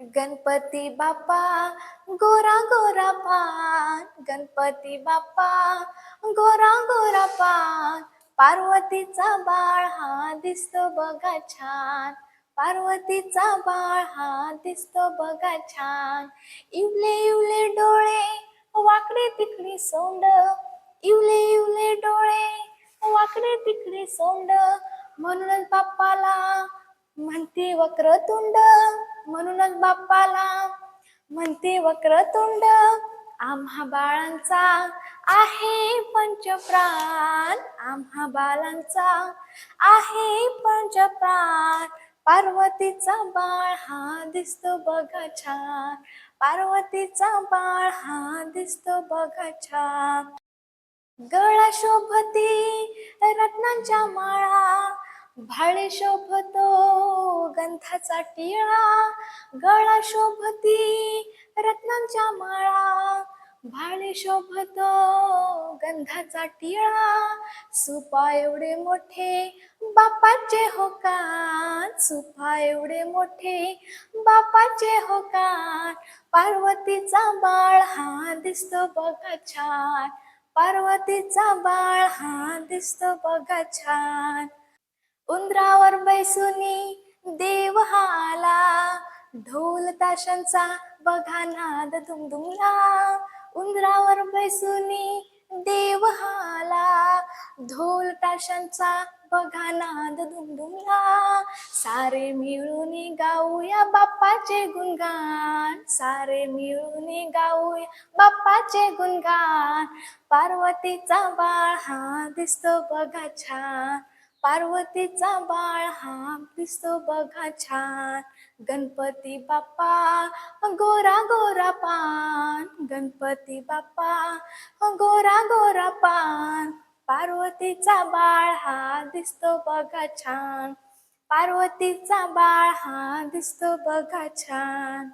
गणपती बाप्पा गोरा गोरा पान, गणपती बाप्पा गोरा गोरा पान. पार्वतीचा बाळ हा दिसतो बघा छान, पार्वतीचा बाळ हा दिसतो बघा छान. इवले इवले डोळे, वाकडे तिकडे सोंड, इवले इवले डोळे, वाकडे तिकडे सोंड. म्हणूनच बाप्पाला म्हणते वक्रतुंड, म्हणूनच बाप्पाला म्हणते वक्रतुंड. आम्हा बाळांचा आहे पंचप्राण, आम्हा बाळांचा आहे पंचप्राण. पार्वतीचा बाळ हा दिसतो बघा छान, पार्वतीचा बाळ हा दिसतो बघा छान. गळा शोभती रत्नांच्या माळा, भाळे शोभतो गंधाचा टिळा. गळा शोभती रत्नांच्या माळा, भाळे शोभतो गंधाचा टिळा. सुपा एवढे मोठे बापाचे हो कान, सुपा एवढे मोठे बापाचे हो कान. पार्वतीचा बाळ हा दिसतो बघा छान, पार्वतीचा बाळ हा दिसतो बघा छान. उंदरावर बैसुनी देव हा आला, ढोल ताशांचा बघा नाद दुमदुमला. उंदरावर बैसुनी देव हा आला, ढोल ताशांचा बघा नाद दुमदुमला. सारे मिळून गाऊया बाप्पाचे गुणगान, सारे मिळून गाऊया बाप्पाचे गुणगान. पार्वतीचा बाळ हा दिसतो बघा छान, पार्वतीचा बाळ हा दिसतो बघा छान. गणपती बाप्पा गोरा गोरा पान, गणपती बाप्पा गोरा गोरा पान. पार्वतीचा बाळ हा दिसतो बघा छान, पार्वतीचा बाळ हा दिसतो बघा छान.